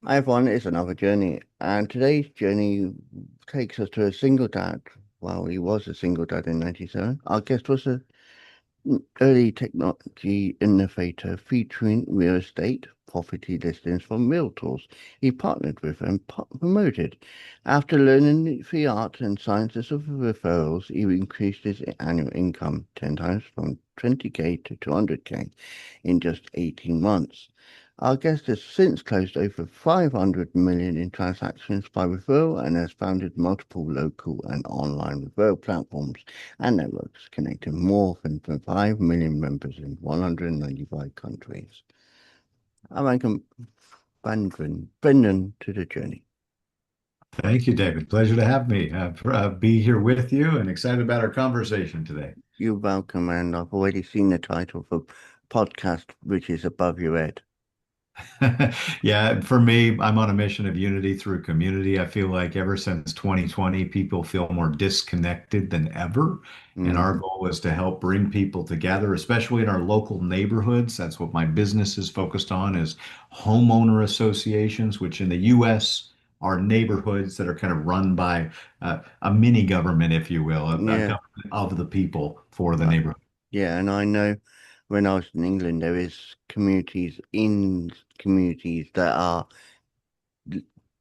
Hi everyone, it's another journey, and today's journey takes us to a single dad. Well, he was a single dad in '97. Our guest was a early technology innovator featuring real estate property listings from realtors he partnered with and promoted. After learning the art and sciences of referrals, he increased his annual income 10 times from 20K to 200K in just 18 months. Our guest has since closed over 500 million in transactions by referral and has founded multiple local and online referral platforms and networks connecting more than 5 million members in 195 countries. I welcome Brendan to the journey. Thank you, David. Pleasure to have me. Be here with you and excited about our conversation today. You're welcome, and I've already seen the title for podcast, which is above your head. Yeah, for me, I'm on a mission of unity through community. I feel like ever since 2020, people feel more disconnected than ever. And our Mm, goal is to help bring people together, especially in our local neighborhoods. That's what my business is focused on is homeowner associations, which in the US are neighborhoods that are kind of run by a mini government, if you will, a yeah, government of the people for the uh, neighborhood. yeah, and I know when I was in England, there is communities that are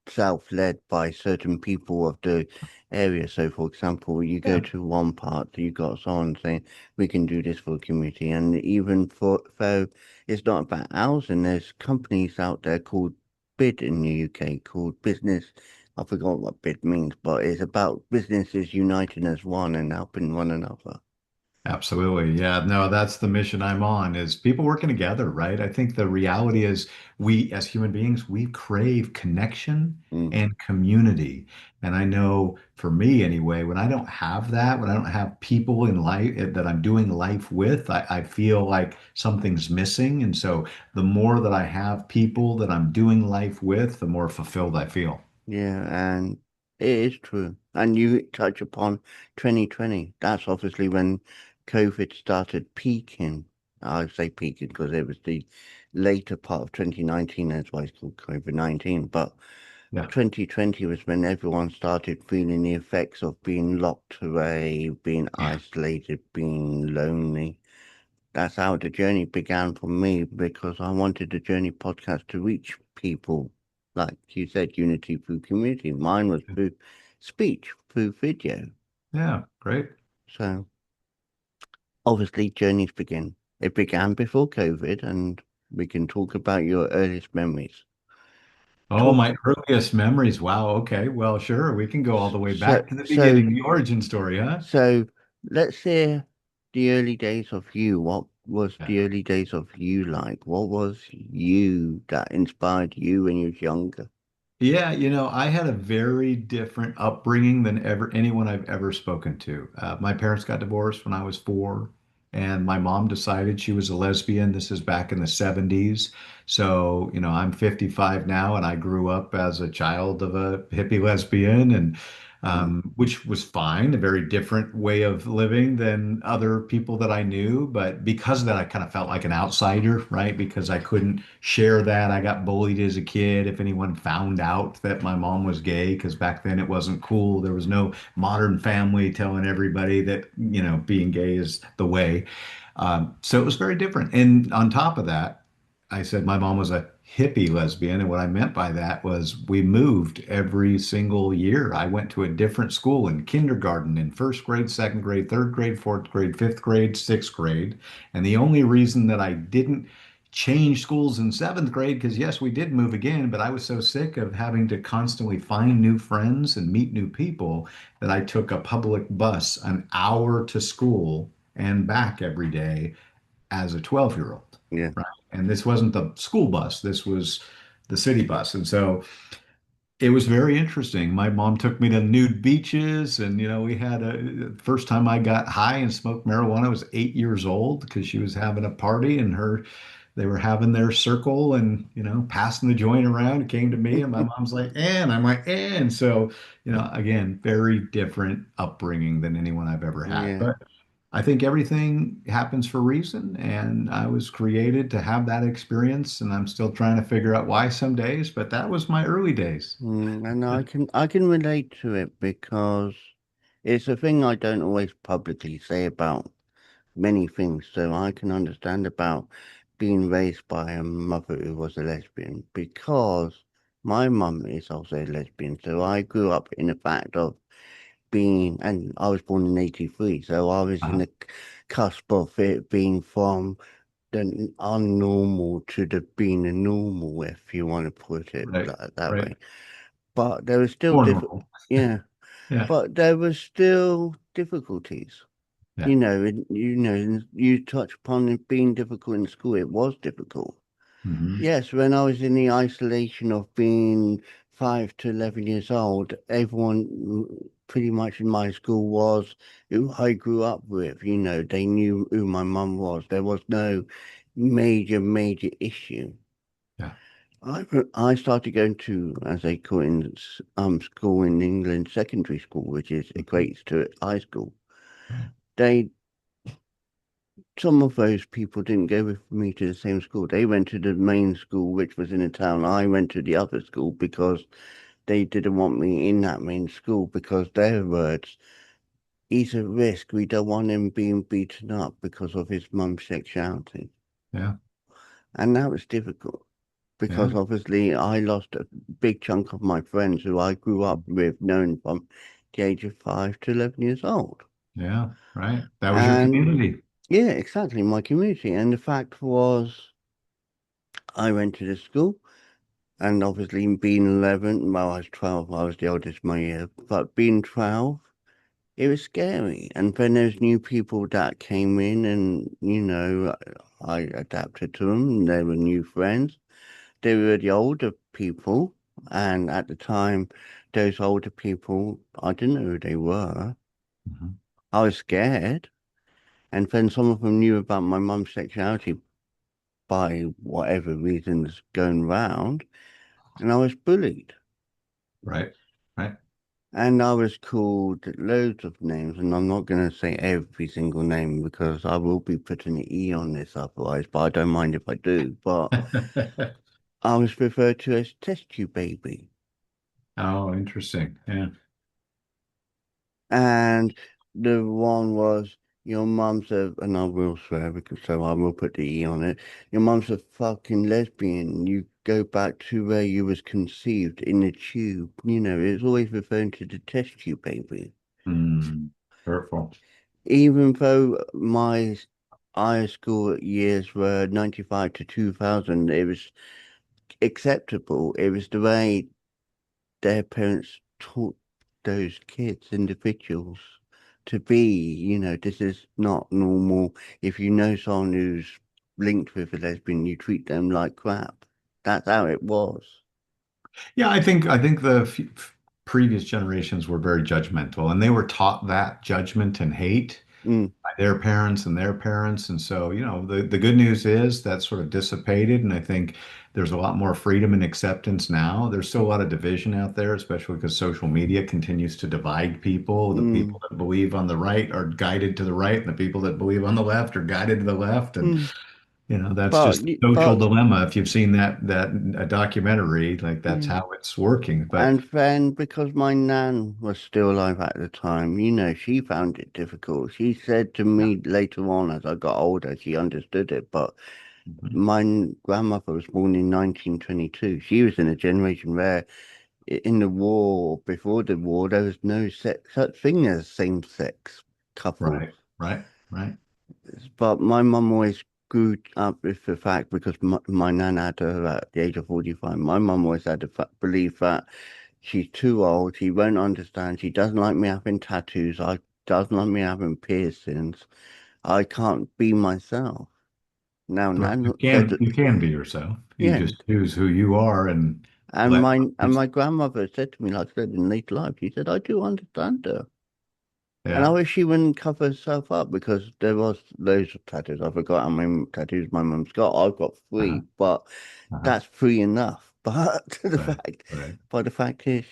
self-led by certain people of the area. So, for example, you go Yeah. to one part, you got someone saying, "We can do this for the community," and even for though it's not about housing, there's companies out there called BID in the UK called Business. I forgot what BID means, but it's about businesses uniting as one and helping one another. Absolutely. Yeah, no, that's the mission I'm on is people working together, right? I think the reality is we as human beings, we crave connection Mm. and community. And I know for me anyway, when I don't have that, when I don't have people in life that I'm doing life with, I feel like something's missing. And so the more that I have people that I'm doing life with, the more fulfilled I feel. Yeah, and it is true. And you touch upon 2020. That's obviously when COVID started peaking. I say peaking because it was the later part of 2019, that's why it's called COVID-19. But Yeah. 2020 was when everyone started feeling the effects of being locked away, being Yeah. isolated, being lonely. That's how the journey began for me because I wanted the Journey podcast to reach people. Like you said, unity through community. Mine was through speech, through video. Yeah. Great. So obviously, journeys begin. It began before COVID, and we can talk about your earliest memories. Oh, Talk my earliest memories. Wow. Okay. Well, sure. We can go all the way so back to the so beginning, the origin story, huh? so. Let's hear the early days of you. What was Yeah. the early days of you like? What was you that inspired you when you was younger? Yeah, I had a very different upbringing than anyone I've ever spoken to. My parents got divorced when I was 4, and my mom decided she was a lesbian. This is back in the 70s. So, I'm 55 now, and I grew up as a child of a hippie lesbian, and Mm. which was fine, a very different way of living than other people that I knew. But because of that, I kind of felt like an outsider, right? Because I couldn't share that. I got bullied as a kid if anyone found out that my mom was gay, because back then it wasn't cool. There was no Modern Family telling everybody that, being gay is the way. So it was very different. And on top of that, I said my mom was a hippie lesbian. And what I meant by that was we moved every single year. I went to a different school in kindergarten, in first grade, second grade, third grade, fourth grade, fifth grade, sixth grade. And the only reason that I didn't change schools in seventh grade, because yes, we did move again, but I was so sick of having to constantly find new friends and meet new people that I took a public bus an hour to school and back every day as a 12-year-old, Yeah. right? And this wasn't the school bus, this was the city bus. And so it was very interesting. My mom took me to nude beaches, and we had a first time I got high and smoked marijuana. I was 8 years old because she was having a party, and they were having their circle and passing the joint around. It came to me, and my mom's like, "And," I'm like, "And." So again, very different upbringing than anyone I've ever had, Yeah. but. I think everything happens for a reason, and I was created to have that experience, and I'm still trying to figure out why some days, but that was my early days. And I can relate to it because it's a thing I don't always publicly say about many things. So I can understand about being raised by a mother who was a lesbian because my mum is also a lesbian. So I grew up in the fact of being, and I was born in 83, so I was in Uh-huh. the cusp of it being from the unnormal to the being a normal, if you want to put it Right, that right. way. But there was still More normal. yeah, Yeah, but there was still difficulties. yeah. You touch upon it being difficult in school. It was difficult. Hmm. Yes, when I was in the isolation of being 5 to 11 years old, everyone pretty much in my school was who I grew up with. They knew who my mum was. There was no major issue. Yeah. I started going to, as they call it in school in England, secondary school, which is Mhm. equates to high school. Right. They Some of those people didn't go with me to the same school. They went to the main school, which was in a town. I went to the other school because they didn't want me in that main school because their words, he's a risk. We don't want him being beaten up because of his mum's sexuality. Yeah, And that was difficult yeah, because obviously I lost a big chunk of my friends who I grew up with, known from the age of 5 to 11 years old. yeah. Right. That was your And community. yeah, exactly, my community. And the fact was, I went to this school. And obviously, being 11, well, I was 12, I was the oldest my year, but being 12, it was scary. And then there's new people that came in, and, I adapted to them. They were new friends. They were the older people. And at the time, those older people, I didn't know who they were. Mhm. I was scared. And then some of them knew about my mum's sexuality by whatever reasons going round. And I was bullied. Right, right. And I was called loads of names, and I'm not going to say every single name because I will be putting an E on this otherwise, but I don't mind if I do. But I was referred to as test tube baby. Oh, interesting. Yeah. And the one was, your mum's and I will swear because so I will put the E on it. Your mum's a fucking lesbian. You go back to where you was conceived in the tube. It's always referring to the test tube baby. Mm, hurtful. Even though my high school years were 95 to 2000, it was acceptable. It was the way their parents taught those kids, individuals, to be. This is not normal. If you know someone who's linked with a lesbian, you treat them like crap. That's how it was. Yeah, I think the previous generations were very judgmental, and they were taught that judgment and hate Mm, by their parents and their parents. And so, the good news is that sort of dissipated, and I think there's a lot more freedom and acceptance now. There's still a lot of division out there, especially because social media continues to divide people. The mm, people that believe on the right are guided to the right, and the people that believe on the left are guided to the left. And mm. that's But, just the social but, dilemma. If you've seen that a documentary, like that's yeah. how it's working. But And then, because my nan was still alive at the time, she found it difficult. She said to yeah. me later on, as I got older, she understood it. But Mhm. my grandmother was born in 1922. She was in a generation where, in the war, before the war, there was no such thing as same-sex couples. Right, right, right. But my mum always grew up with the fact because my nan had her at the age of 45. My mum always had the belief that she's too old. She won't understand. She doesn't like me having tattoos. I doesn't like me having piercings. I can't be myself. Now, Right. Nan You said, can you can be yourself. You yeah. just choose who you are and And let my grandmother said to me, like I said, in later life, she said, I do understand her. And I yeah. wish she wouldn't cover herself up because there was loads of tattoos. I forgot how many tattoos my mum's got. I've got Uh-huh. 3, but Uh-huh. that's 3 enough. Right. Right. But the fact is,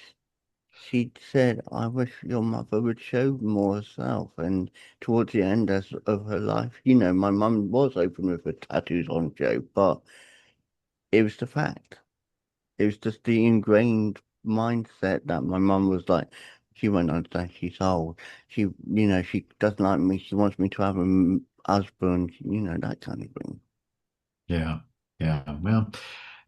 She said, I wish your mother would show more herself. And towards the end of her life, my mum was open with her tattoos on Joe, but it was the fact. It was just the ingrained mindset that my mum was like, she won't understand, she's old. She doesn't like me. She wants me to have a husband, that kind of thing. Yeah. Yeah. Well,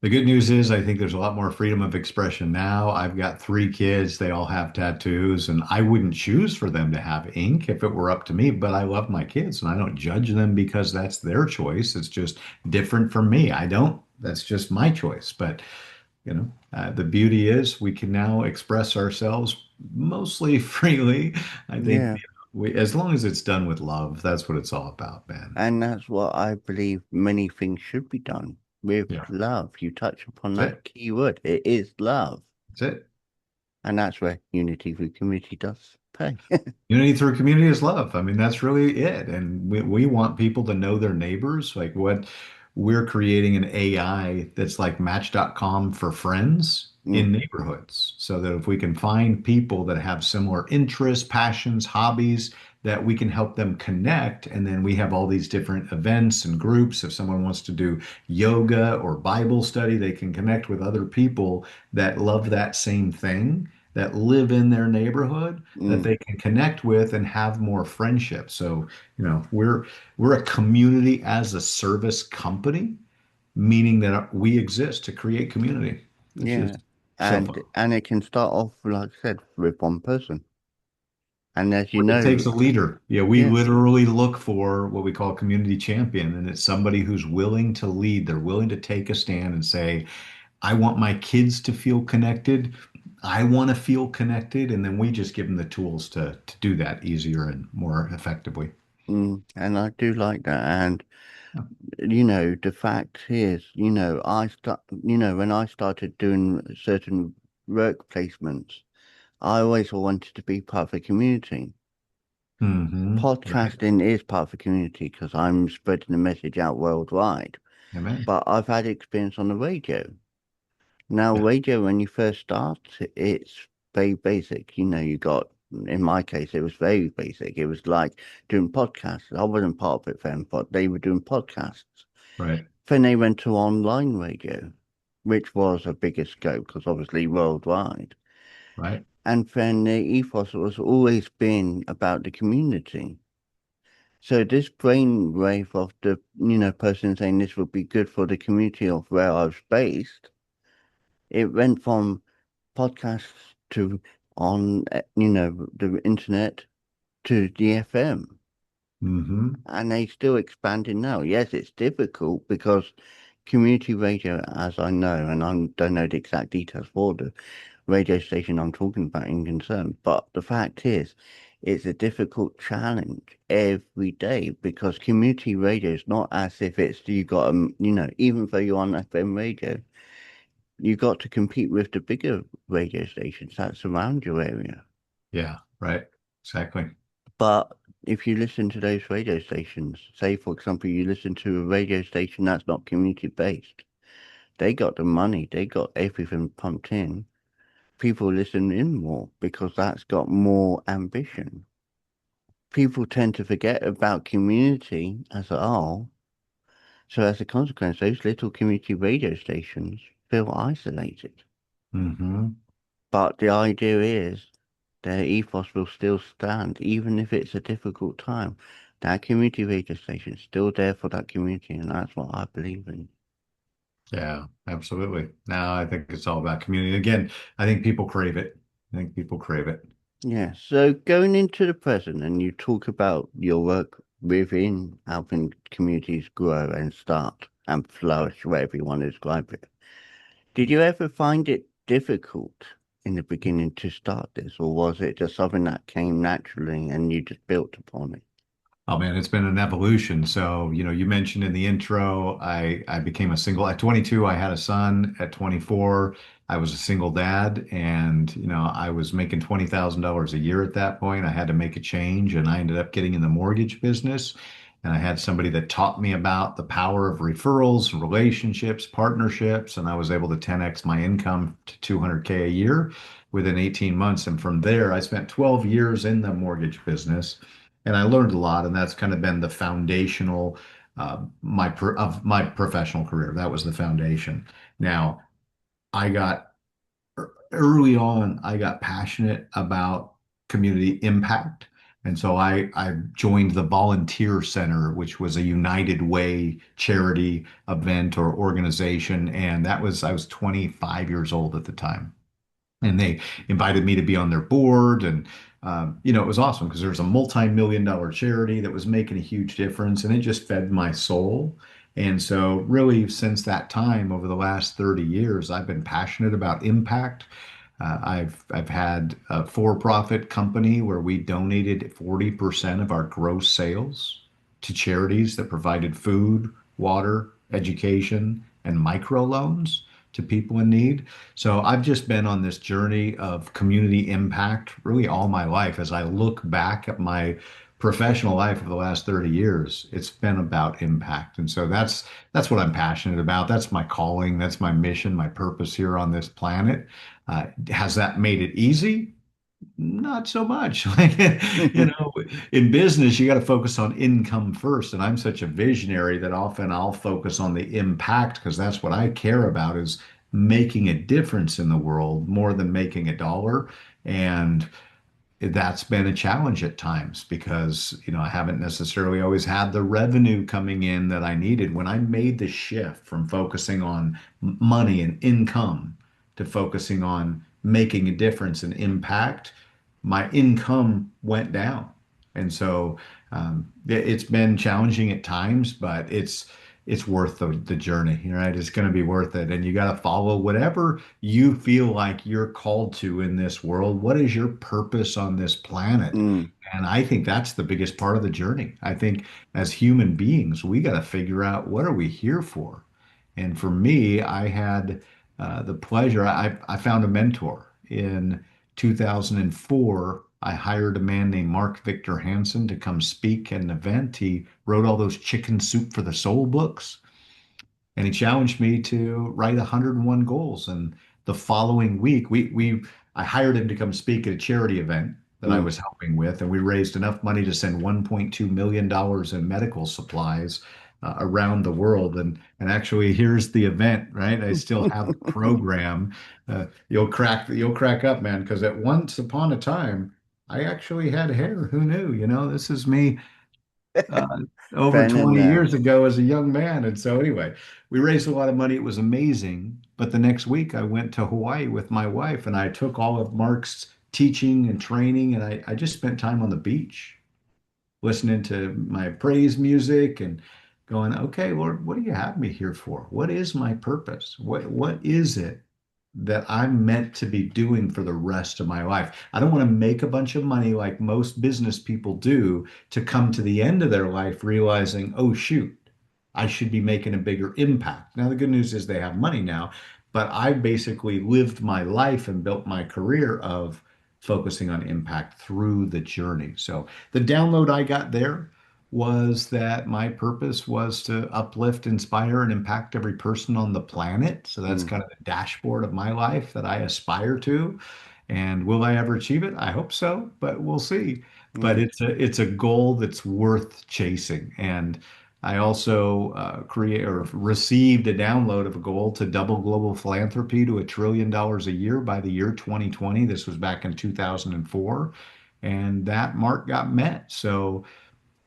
the good news is I think there's a lot more freedom of expression now. I've got three kids. They all have tattoos, and I wouldn't choose for them to have ink if it were up to me, but I love my kids and I don't judge them because that's their choice. It's just different from me. I don't, that's just my choice. But, the beauty is we can now express ourselves mostly freely. I think Yeah. as long as it's done with love, that's what it's all about, man. And that's what I believe many things should be done with Yeah. love. You touch upon That's that it. key word. It is love. That's it. And that's where unity through community does pay. Unity through community is love. I mean, that's really it. And we want people to know their neighbors. Like what we're creating an AI that's like Match.com for friends in Mm, neighborhoods. So that if we can find people that have similar interests, passions, hobbies, that we can help them connect. And then we have all these different events and groups. If someone wants to do yoga or Bible study, they can connect with other people that love that same thing, that live in their neighborhood, that mm. they can connect with and have more friendship. So, we're a community as a service company, meaning that we exist to create community, which is Yeah. so fun. And it can start off, like I said, with one person. And as you But it know, takes a leader. Yeah, we yeah, literally look for what we call a community champion, and it's somebody who's willing to lead. They're willing to take a stand and say, I want my kids to feel connected. I want to feel connected. And then we just give them the tools to do that easier and more effectively. and I do like that. And the fact is, when I started doing certain work placements, I always wanted to be part of the community. Right. Podcasting is part of the community because I'm spreading the message out worldwide. Amen. But I've had experience on the radio. Now, Yeah. radio, when you first start, it's very basic. In my case, it was very basic. It was like doing podcasts. I wasn't part of it then, but they were doing podcasts. Right. Then they went to online radio, which was a bigger scope because obviously worldwide. Right. And then the ethos was always been about the community. So this brainwave of the, person saying this would be good for the community of where I was based, it went from podcasts to on, the internet to the FM. Hmm. And they still expanding now. Yes, it's difficult because community radio, as I know, and I don't know the exact details for the radio station I'm talking about in concern, but the fact is, it's a difficult challenge every day because community radio is not as if it's you got even though you're on FM radio, you got to compete with the bigger radio stations that surround your area. Yeah. Right. Exactly. But if you listen to those radio stations, say for example, you listen to a radio station that's not community based, they got the money, they got everything pumped in. People listen in more because that's got more ambition. People tend to forget about community as a whole. So as a consequence, those little community radio stations feel isolated. Hmm. But the idea is their ethos will still stand, even if it's a difficult time. That community radio station is still there for that community, and that's what I believe in. Yeah, absolutely. Now I think it's all about community. Again, I think people crave it. I think people crave it. Yeah, so going into the present, and you talk about your work within helping communities grow and start and flourish, whatever you want to describe it. Did you ever find it difficult in the beginning to start this, or was it just something that came naturally and you just built upon it? Oh man, it's been an evolution. So, you mentioned in the intro, I became a single at 22. I had a son. At 24, I was a single dad, and I was making $20,000 a year at that point. I had to make a change, and I ended up getting in the mortgage business. And I had somebody that taught me about the power of referrals, relationships, partnerships, and I was able to 10x my income to 200K a year within 18 months. And from there, I spent 12 years in the mortgage business, and I learned a lot. And that's kind of been the foundational of my professional career. That was the foundation. Now, I got early on, I got passionate about community impact. And so I joined the Volunteer Center, which was a United Way charity event or organization. And I was 25 years old at the time. And they invited me to be on their board. And, it was awesome because there was a multi-million dollar charity that was making a huge difference and it just fed my soul. And so, really, since that time, over the last 30 years, I've been passionate about impact. I've had a for-profit company where we donated 40% of our gross sales to charities that provided food, water, education, and microloans to people in need. So I've just been on this journey of community impact really all my life. As I look back at my professional life over the last 30 years, it's been about impact. And so that's what I'm passionate about. That's my calling, that's my mission, my purpose here on this planet. Has that made it easy? Not so much. Like, in business, you got to focus on income first. And I'm such a visionary that often I'll focus on the impact because that's what I care about is making a difference in the world more than making a dollar. And that's been a challenge at times because, I haven't necessarily always had the revenue coming in that I needed. When I made the shift from focusing on money and income to focusing on making a difference and impact, my income went down. And so it's been challenging at times, but it's worth the journey, right? It's going to be worth it. And you got to follow whatever you feel like you're called to in this world. What is your purpose on this planet? Mm, And I think that's the biggest part of the journey. I think as human beings, we got to figure out what are we here for? And for me, I had the pleasure, I found a mentor in 2004. I hired a man named Mark Victor Hansen to come speak at an event. He wrote all those Chicken Soup for the Soul books, and he challenged me to write 101 goals. And the following week, I hired him to come speak at a charity event that I mm. was helping with, and we raised enough money to send $1.2 million in medical supplies around the world. And actually, here's the event, right? I still have the program. You'll crack up, man, because at once upon a time, I actually had hair. Who knew? This is me uh, over Then and 20 there. years ago as a young man. And so, anyway, we raised a lot of money. It was amazing. But the next week, I went to Hawaii with my wife and I took all of Mark's teaching and training and I just spent time on the beach listening to my praise music and going, okay, Lord, what do you have me here for? What is my purpose? What is it that I'm meant to be doing for the rest of my life? I don't want to make a bunch of money like most business people do to come to the end of their life realizing, oh, shoot, I should be making a bigger impact. Now, the good news is they have money now, but I basically lived my life and built my career of focusing on impact through the journey. So the download I got there was that my purpose was to uplift, inspire, and impact every person on the planet. So that's Mm, kind of the dashboard of my life that I aspire to. And will I ever achieve it? I hope so, but we'll see. But mm. it's a goal that's worth chasing. And I also create or received a download of a goal to double global philanthropy to $1 trillion a year by the year 2020. This was back in 2004, and that mark got met. So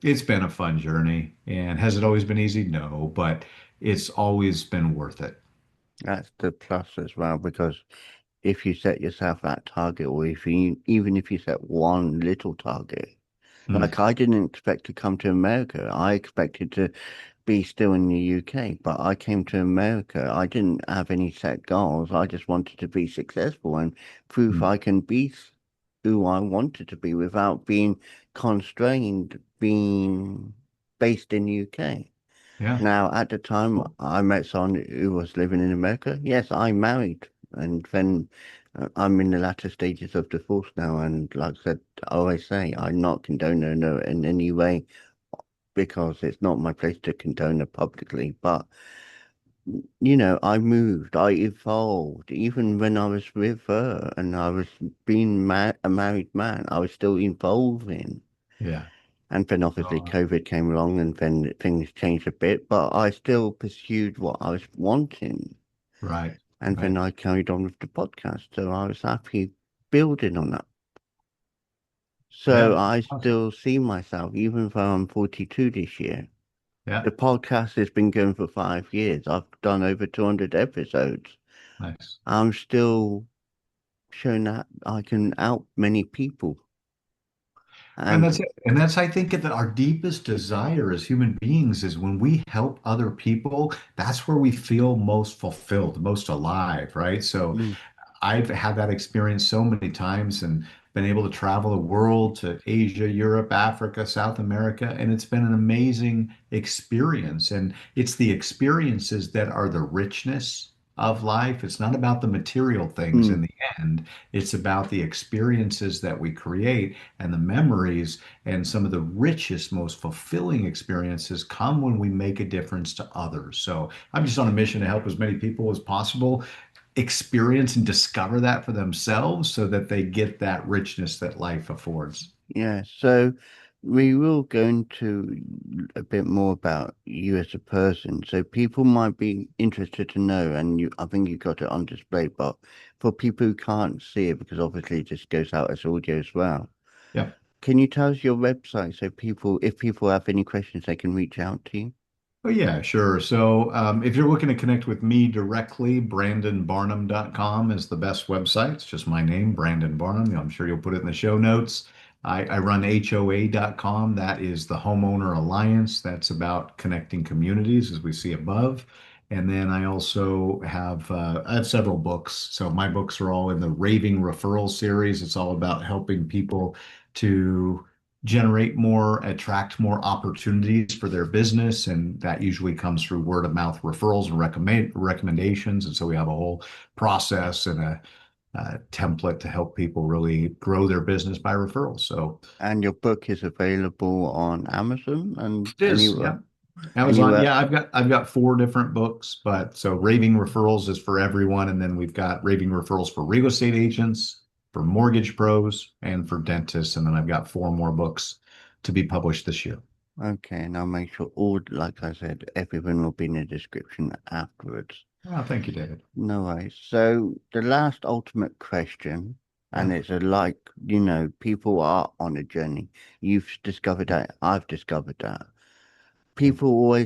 it's been a fun journey. And has it always been easy? No, but it's always been worth it. That's the plus as well, because if you set yourself that target, or if you even if you set one little target, Mm, like I didn't expect to come to America. I expected to be still in the UK, but I came to America. I didn't have any set goals. I just wanted to be successful and prove mm, I can be who I wanted to be without being constrained being based in the UK. yeah. Now, at the time, Cool. I met someone who was living in America. Yes, I married, and then I'm in the latter stages of divorce now. And like I said, I always say, I'm not condoning it in any way because it's not my place to condone it publicly. But I moved, I evolved. Even when I was with her and I was being a married man, I was still evolving. Yeah. And then obviously Uh, COVID came along and then things changed a bit, but I still pursued what I was wanting. right. And Right. then I carried on with the podcast. So I was happy building on that. So Yeah. I Awesome. still see myself, even though I'm 42 this year. Yeah. The podcast has been going for 5 years. I've done over 200 episodes. Nice. I'm still showing that I can out many people. And that's And it. And that's, I think, that our deepest desire as human beings is when we help other people, that's where we feel most fulfilled, most alive, right? So mm, I've had that experience so many times and been able to travel the world to Asia, Europe, Africa, South America, and it's been an amazing experience. And it's the experiences that are the richness of life. It's not about the material things in mm, the end. It's about the experiences that we create and the memories, and some of the richest, most fulfilling experiences come when we make a difference to others. So I'm just on a mission to help as many people as possible experience and discover that for themselves so that they get that richness that life affords. yeah, so we will go into a bit more about you as a person. So people might be interested to know, and I think you got it on display, but for people who can't see it, because obviously it just goes out as audio as well. Yeah. Can you tell us your website so if people have any questions, they can reach out to you? Oh, yeah, sure. So if you're looking to connect with me directly, brandonbarnum.com is the best website. It's just my name, Brandon Barnum. I'm sure you'll put it in the show notes. I run HOA.com. That is the Homeowner Alliance. That's about connecting communities, as we see above. And then I have several books. So my books are all in the Raving Referral series. It's all about helping people to generate more, attract more opportunities for their business. And that usually comes through word of mouth referrals and recommendations. And so we have a whole process and a template to help people really grow their business by referrals. So And your book is available on Amazon and it is, yeah. Amazon, anywhere. yeah, I've got four different books, but so Raving Referrals is for everyone, and then we've got Raving Referrals for real estate agents, for mortgage pros, and for dentists, and then I've got four more books to be published this year. Okay, and I'll make sure like I said, everyone will be in the description afterwards. Oh, thank you, David. No worries. So the last ultimate question, and Yeah. it's people are on a journey. You've discovered that, I've discovered that. Yeah. People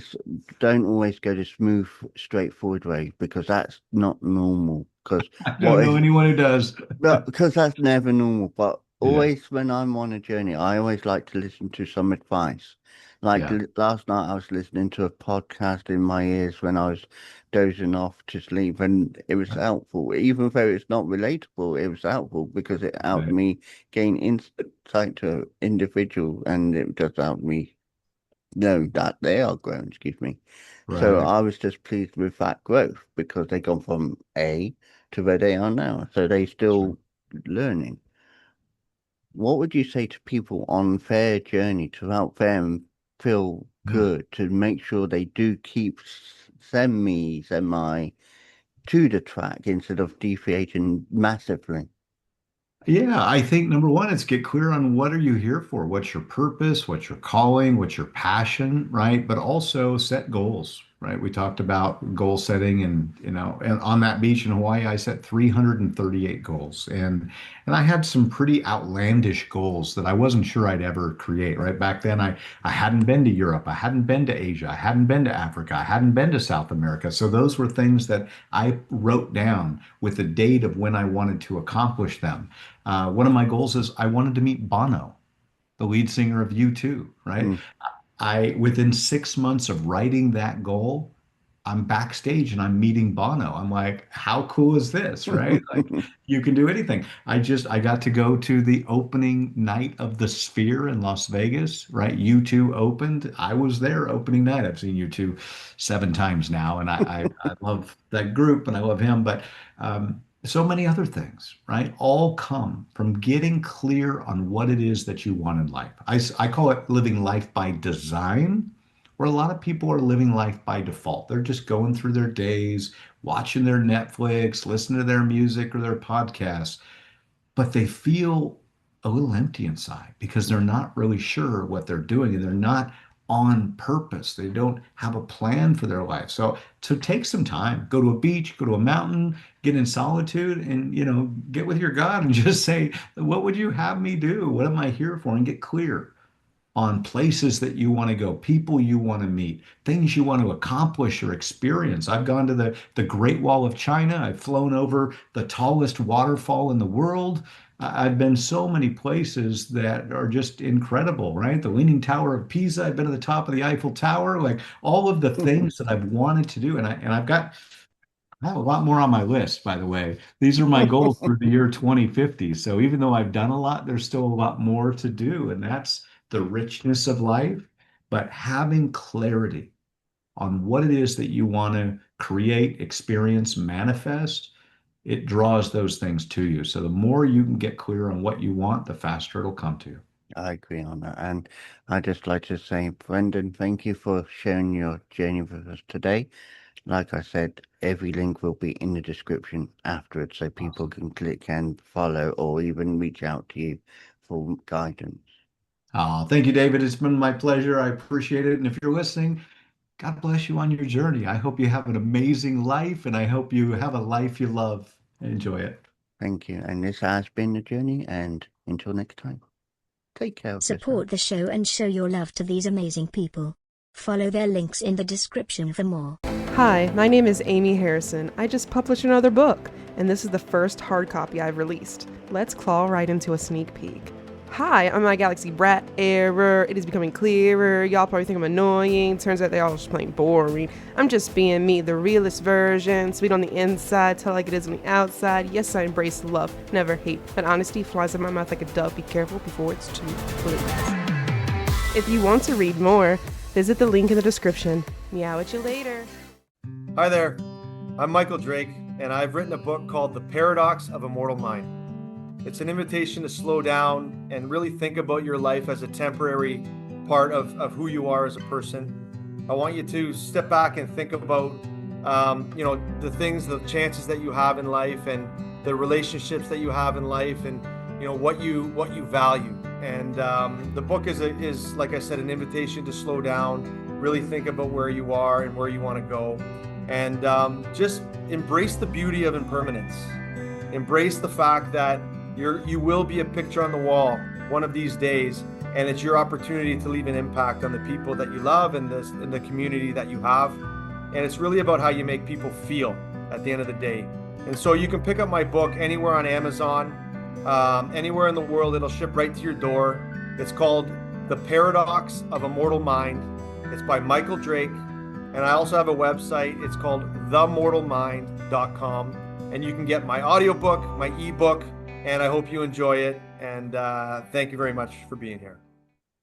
don't always go the smooth, straightforward way because that's not normal. Because I don't what know is anyone who does. No, because that's never normal. But Yeah. always when I'm on a journey, I always like to listen to some advice. Like Yeah. last night, I was listening to a podcast in my ears when I was dozing off to sleep, and it was helpful. Even though it's not relatable, it was helpful because it helped Right. me gain insight to an individual, and it just helped me know that they are grown. Excuse me. So Right. I was just pleased with that growth because they gone from A to where they are now. So they That's right. still learning. What would you say to people on their journey to help them feel Yeah. good, to make sure they do keep semi to the track instead of deviating massively? Yeah, I think number one, it's get clear on what are you here for? What's your purpose? What's your calling? What's your passion, right? But also set goals, right? We talked about goal setting and on that beach in Hawaii, I set 338 goals. And I had some pretty outlandish goals that I wasn't sure I'd ever create, right? Back then I hadn't been to Europe, I hadn't been to Asia, I hadn't been to Africa, I hadn't been to South America. So those were things that I wrote down with a date of when I wanted to accomplish them. One of my goals is I wanted to meet Bono, the lead singer of U2, right? Mm. Within 6 months of writing that goal, I'm backstage and I'm meeting Bono. I'm like, how cool is this, right? Like you can do anything. I got to go to the opening night of the Sphere in Las Vegas, right? U2 opened. I was there opening night. I've seen U2 7 times now, and I love that group and I love him. But so many other things, right? All come from getting clear on what it is that you want in life. I call it living life by design, where a lot of people are living life by default. They're just going through their days, watching their Netflix, listening to their music or their podcasts, but they feel a little empty inside because they're not really sure what they're doing and they're not on purpose. They don't have a plan for their life. So to take some time, go to a beach, go to a mountain, get in solitude and, get with your God and just say, what would you have me do? What am I here for? And get clear on places that you want to go, people you want to meet, things you want to accomplish or experience. I've gone to the Great Wall of China. I've flown over the tallest waterfall in the world. I've been so many places that are just incredible, right? The Leaning Tower of Pisa. I've been to the top of the Eiffel Tower, like all of the things that I've wanted to do. I have a lot more on my list, by the way. These are my goals for the year 2050. So even though I've done a lot, there's still a lot more to do. And that's the richness of life. But having clarity on what it is that you want to create, experience, manifest, it draws those things to you. So the more you can get clear on what you want, the faster it'll come to you. I agree on that. And I'd just like to say, Brendan, thank you for sharing your journey with us today. Like I said, every link will be in the description afterwards so people Awesome. can click and follow or even reach out to you for guidance. Thank you, David. It's been my pleasure. I appreciate it. And if you're listening, God bless you on your journey. I hope you have an amazing life and I hope you have a life you love. Enjoy it. Thank you. And this has been the journey. And until next time, take care of yourself. Support the show and show your love to these amazing people. Follow their links in the description for more. Hi, my name is Amy Harrison. I just published another book, and this is the first hard copy I've released. Let's claw right into a sneak peek. Hi, I'm my Galaxy Brat. Error. It is becoming clearer. Y'all probably think I'm annoying. Turns out they all just plain boring. I'm just being me, the realest version. Sweet on the inside, tell like it is on the outside. Yes, I embrace love, never hate. But honesty flies in my mouth like a dove. Be careful before it's too late. If you want to read more, visit the link in the description. Meow at you later. Hi there, I'm Michael Drake, and I've written a book called The Paradox of a Mortal Mind. It's an invitation to slow down and really think about your life as a temporary part of who you are as a person. I want you to step back and think about, the things, the chances that you have in life, and the relationships that you have in life, and what you value. And the book is like I said, an invitation to slow down, really think about where you are and where you want to go. And just embrace the beauty of impermanence. Embrace the fact that you will be a picture on the wall one of these days, and it's your opportunity to leave an impact on the people that you love and the community that you have. And it's really about how you make people feel at the end of the day. And so you can pick up my book anywhere on Amazon, anywhere in the world. It'll ship right to your door. It's called The Paradox of a Mortal Mind. It's by Michael Drake. And I also have a website. It's called themortalmind.com. And you can get my audiobook, my ebook, and I hope you enjoy it. And thank you very much for being here.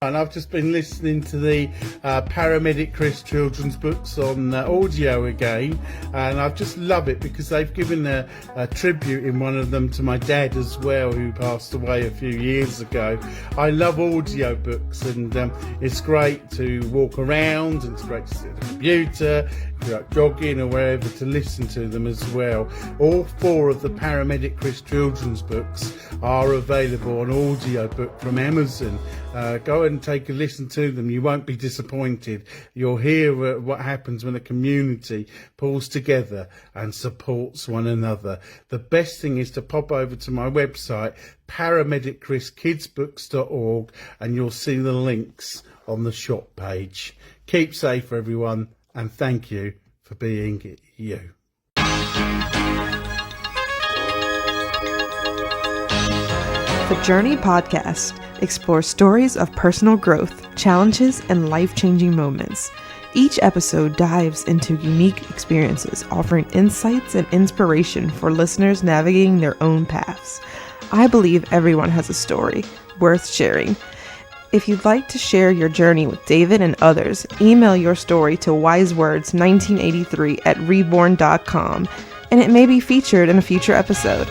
And I've just been listening to the Paramedic Chris children's books on audio again, and I just love it because they've given a tribute in one of them to my dad as well, who passed away a few years ago. I love audio books, and it's great to walk around, and it's great to sit at the computer, if you're out jogging or wherever, to listen to them as well. All 4 of the Paramedic Chris children's books are available on audiobook from Amazon. Go and take a listen to them. You won't be disappointed. You'll hear what happens when a community pulls together and supports one another. The best thing is to pop over to my website, paramedicchriskidsbooks.org, and you'll see the links on the shop page. Keep safe, everyone, and thank you for being you. The Journey podcast explores stories of personal growth, challenges, and life-changing moments. Each episode dives into unique experiences, offering insights and inspiration for listeners navigating their own paths. I believe everyone has a story worth sharing. If you'd like to share your journey with David and others, email your story to wisewords1983@reborn.com. and it may be featured in a future episode.